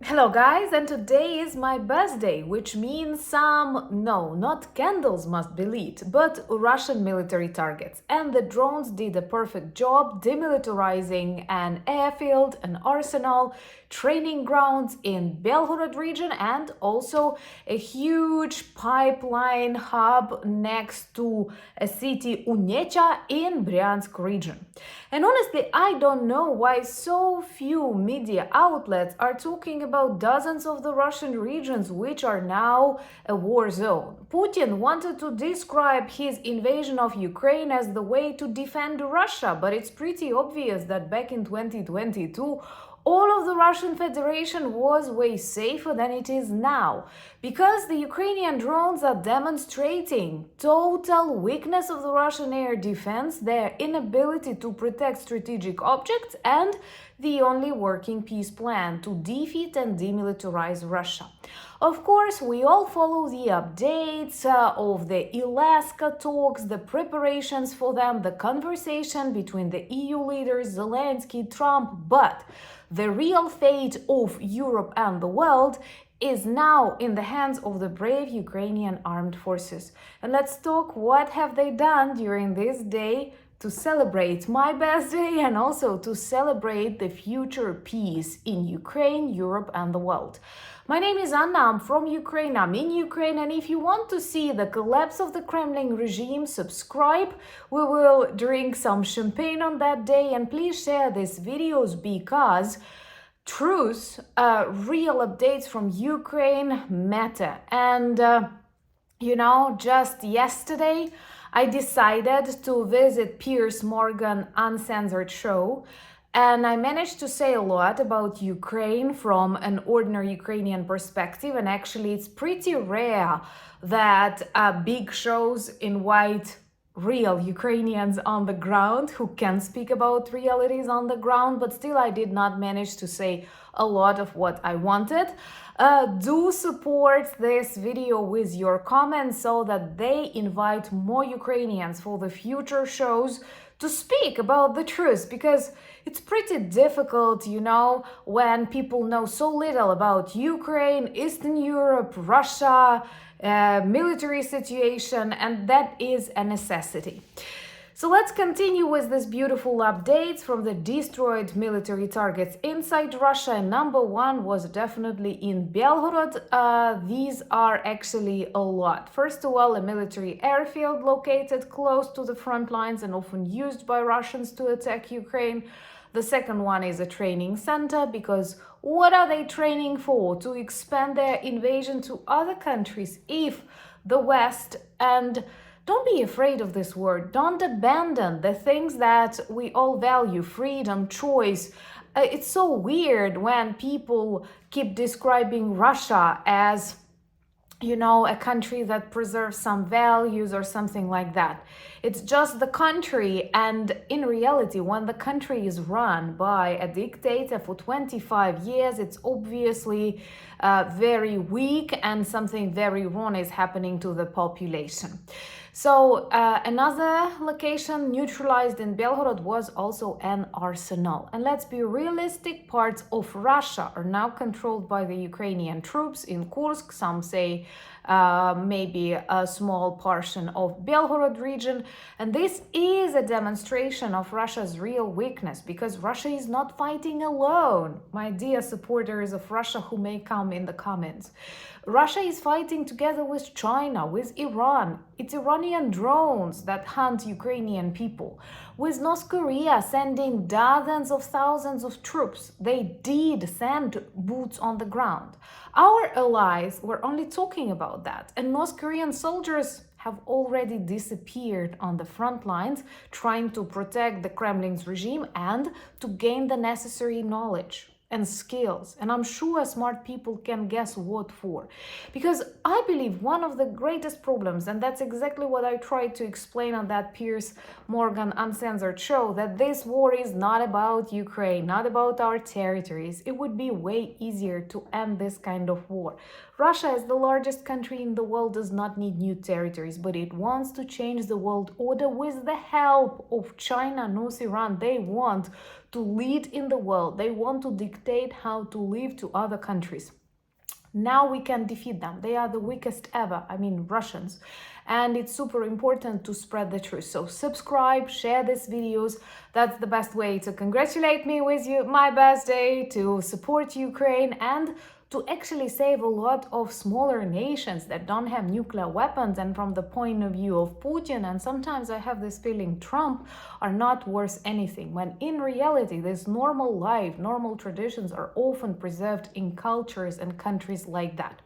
Hello guys, and today is my birthday, which means not candles must be lit, but Russian military targets. And the drones did a perfect job demilitarizing an airfield, an arsenal, training grounds in Belgorod region, and also a huge pipeline hub next to a city Unecha in Bryansk region. And honestly, I don't know why so few media outlets are talking about dozens of the Russian regions which are now a war zone. Putin wanted to describe his invasion of Ukraine as the way to defend Russia, but it's pretty obvious that back in 2022, all of the Russian Federation was way safer than it is now, because the Ukrainian drones are demonstrating total weakness of the Russian air defense, their inability to protect strategic objects, and the only working peace plan to defeat and demilitarize Russia. Of course, we all follow the updates of the Alaska talks, the preparations for them, the conversation between the EU leaders, Zelensky, Trump, but the real fate of Europe and the world is now in the hands of the brave Ukrainian armed forces. And let's talk what have they done during this day to celebrate my birthday and also to celebrate the future peace in Ukraine, Europe, and the world. My name is Anna, I'm from Ukraine, I'm in Ukraine, and if you want to see the collapse of the Kremlin regime, subscribe. We will drink some champagne on that day, and please share these videos because truth, real updates from Ukraine matter. And just yesterday, I decided to visit Piers Morgan Uncensored show, and I managed to say a lot about Ukraine from an ordinary Ukrainian perspective. And actually, it's pretty rare that big shows invite real Ukrainians on the ground who can speak about realities on the ground, but still I did not manage to say a lot of what I wanted. Do support this video with your comments so that they invite more Ukrainians for the future shows to speak about the truth, because it's pretty difficult, when people know so little about Ukraine, Eastern Europe, Russia, military situation, and that is a necessity. So let's continue with these beautiful updates from the destroyed military targets inside Russia. And number one was definitely in Belgorod. These are actually a lot. First of all, a military airfield located close to the front lines and often used by Russians to attack Ukraine. The second one is a training center, because what are they training for? To expand their invasion to other countries if the West, and don't be afraid of this word, don't abandon the things that we all value, freedom, choice. It's so weird when people keep describing Russia as a country that preserves some values or something like that. It's just the country, and in reality, when the country is run by a dictator for 25 years, it's obviously very weak, and something very wrong is happening to the population. So another location neutralized in Belgorod was also an arsenal. And let's be realistic, parts of Russia are now controlled by the Ukrainian troops in Kursk. Some say maybe a small portion of Belgorod region. And this is a demonstration of Russia's real weakness, because Russia is not fighting alone. My dear supporters of Russia who may come in the comments. Russia is fighting together with China, with Iran. It's Iranian drones that hunt Ukrainian people. With North Korea sending dozens of thousands of troops. They did send boots on the ground. Our allies were only talking about that, and North Korean soldiers have already disappeared on the front lines, trying to protect the Kremlin's regime and to gain the necessary knowledge and skills. And I'm sure smart people can guess what for. Because I believe one of the greatest problems, and that's exactly what I tried to explain on that Piers Morgan Uncensored show, that this war is not about Ukraine, not about our territories. It would be way easier to end this kind of war. Russia, as the largest country in the world, does not need new territories, but it wants to change the world order with the help of China, North Iran. They want to lead in the world. They want to dictate how to live to other countries. Now we can defeat them. They are the weakest ever, I mean Russians. And it's super important to spread the truth. So subscribe, share these videos. That's the best way to congratulate me with my birthday, to support Ukraine, and to actually save a lot of smaller nations that don't have nuclear weapons. And from the point of view of Putin, and sometimes I have this feeling Trump, are not worth anything, when in reality this normal life, normal traditions are often preserved in cultures and countries like that.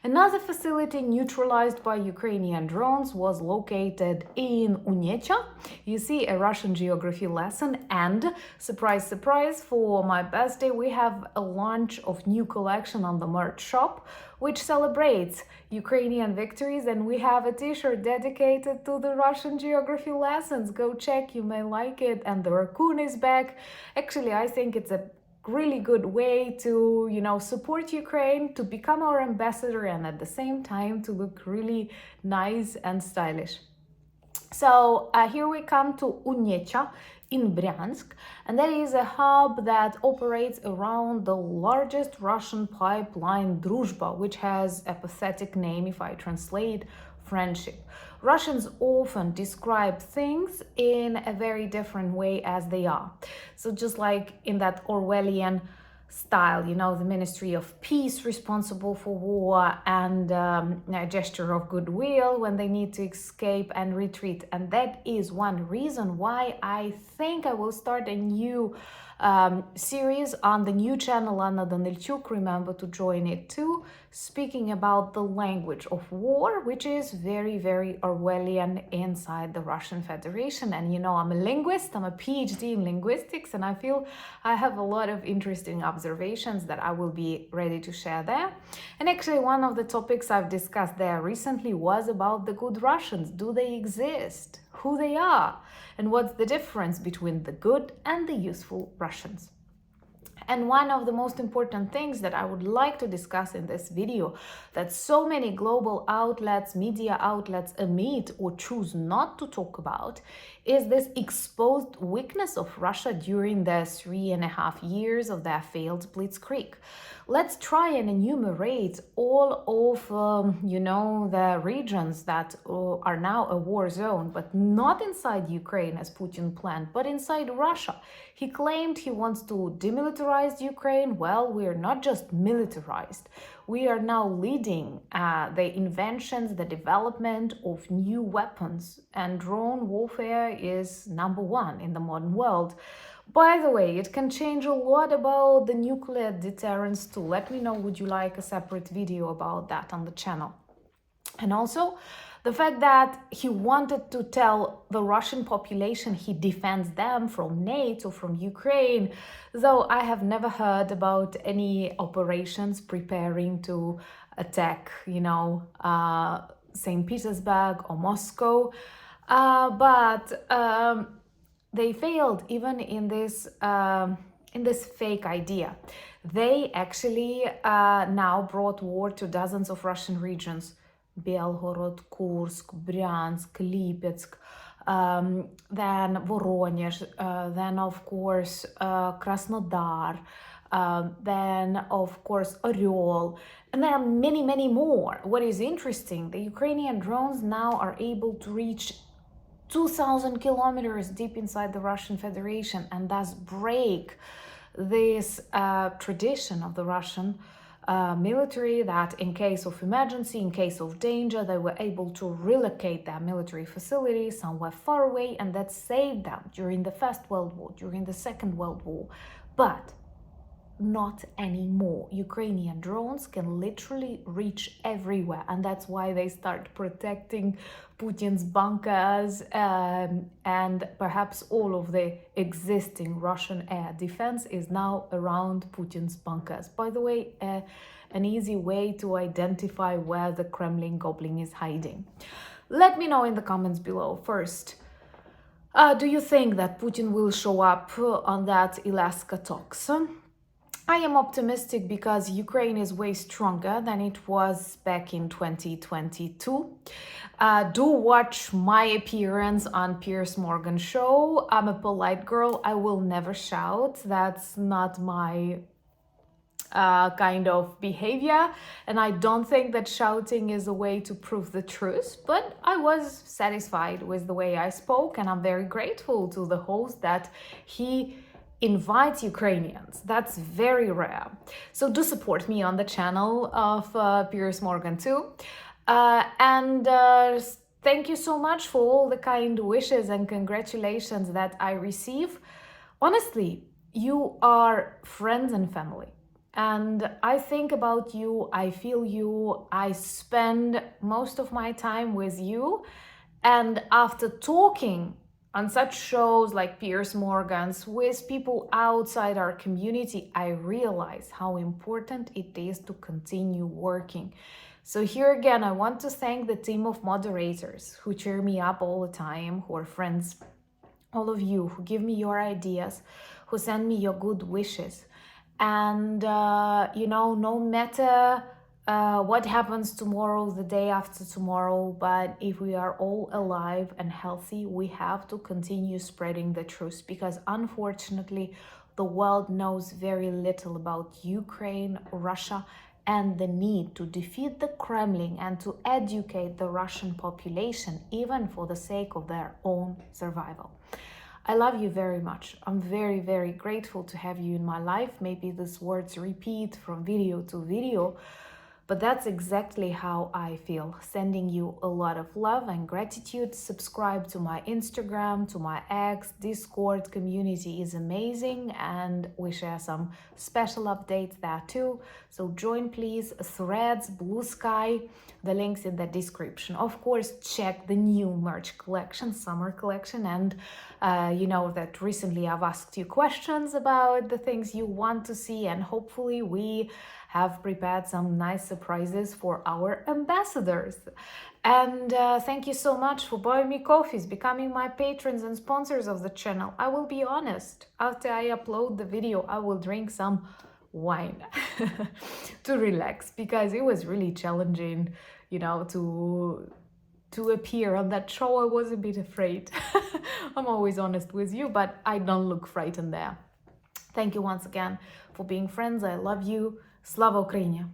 Another facility neutralized by Ukrainian drones was located in Unecha. You see, a Russian geography lesson. And surprise, surprise, for my birthday we have a launch of new collection on the merch shop, which celebrates Ukrainian victories, and we have a t-shirt dedicated to the Russian geography lessons. Go check, you may like it. And the raccoon is back. Actually, I think it's a really good way to, support Ukraine, to become our ambassador, and at the same time to look really nice and stylish. So here we come to Unecha in Bryansk, and that is a hub that operates around the largest Russian pipeline, Druzhba, which has a pathetic name if I translate: friendship. Russians often describe things in a very different way as they are. So just like in that Orwellian style, the Ministry of Peace responsible for war, and a gesture of goodwill when they need to escape and retreat. And that is one reason why I think I will start a new series on the new channel Anna Danilchuk. Remember to join it too, speaking about the language of war, which is very, very Orwellian inside the Russian Federation. And I'm a linguist, I'm a PhD in linguistics, and I feel I have a lot of interesting observations that I will be ready to share there. And actually, one of the topics I've discussed there recently was about the good Russians. Do they exist? Who they are? And what's the difference between the good and the useful Russians? And one of the most important things that I would like to discuss in this video, that so many global outlets, media outlets omit or choose not to talk about, is this exposed weakness of Russia during the 3.5 years of their failed blitzkrieg. Let's try and enumerate all of, the regions that are now a war zone, but not inside Ukraine as Putin planned, but inside Russia. He claimed he wants to demilitarize Ukraine. Well, we are not just militarized. We are now leading the inventions, the development of new weapons, and drone warfare is #1 in the modern world. By the way, it can change a lot about the nuclear deterrence too. Let me know, would you like a separate video about that on the channel? And also, the fact that he wanted to tell the Russian population he defends them from NATO, from Ukraine, though I have never heard about any operations preparing to attack, St. Petersburg or Moscow. But they failed even in this fake idea. They actually now brought war to dozens of Russian regions: Belgorod, Kursk, Bryansk, Lipetsk, then Voronezh, then of course Krasnodar, then of course Oryol, and there are many, many more. What is interesting, the Ukrainian drones now are able to reach 2,000 kilometers deep inside the Russian Federation, and thus break this tradition of the Russian military, that in case of emergency, in case of danger, they were able to relocate their military facilities somewhere far away, and that saved them during the First World War, during the Second World War. But not anymore. Ukrainian drones can literally reach everywhere, and that's why they start protecting Putin's bunkers and perhaps all of the existing Russian air defense is now around Putin's bunkers. By the way, an easy way to identify where the Kremlin goblin is hiding. Let me know in the comments below. First, do you think that Putin will show up on that Alaska talks? I am optimistic because Ukraine is way stronger than it was back in 2022. Do watch my appearance on Piers Morgan show. I'm a polite girl. I will never shout. That's not my kind of behavior, and I don't think that shouting is a way to prove the truth, but I was satisfied with the way I spoke, and I'm very grateful to the host that he invites Ukrainians. That's very rare. So do support me on the channel of Piers Morgan too. And thank you so much for all the kind wishes and congratulations that I receive. Honestly, you are friends and family. And I think about you, I feel you, I spend most of my time with you. And after talking on such shows like Piers Morgan's with people outside our community, I realize how important it is to continue working. So here again, I want to thank the team of moderators who cheer me up all the time, who are friends, all of you who give me your ideas, who send me your good wishes. And, no matter what happens tomorrow, the day after tomorrow, but if we are all alive and healthy, we have to continue spreading the truth, because unfortunately, the world knows very little about Ukraine, Russia, and the need to defeat the Kremlin and to educate the Russian population, even for the sake of their own survival. I love you very much. I'm very, very grateful to have you in my life. Maybe these words repeat from video to video, but that's exactly how I feel. Sending you a lot of love and gratitude. Subscribe to my Instagram, to my X, Discord community is amazing, and we share some special updates there too. So join please, Threads, Blue Sky, the links in the description. Of course, check the new merch collection, summer collection, and you know that recently I've asked you questions about the things you want to see, and hopefully we have prepared some nice surprises for our ambassadors. And thank you so much for buying me coffees, becoming my patrons and sponsors of the channel. I will be honest, after I upload the video, I will drink some wine to relax, because it was really challenging, to appear on that show. I was a bit afraid. I'm always honest with you, but I don't look frightened there. Thank you once again for being friends. I love you. Slava Ukraini!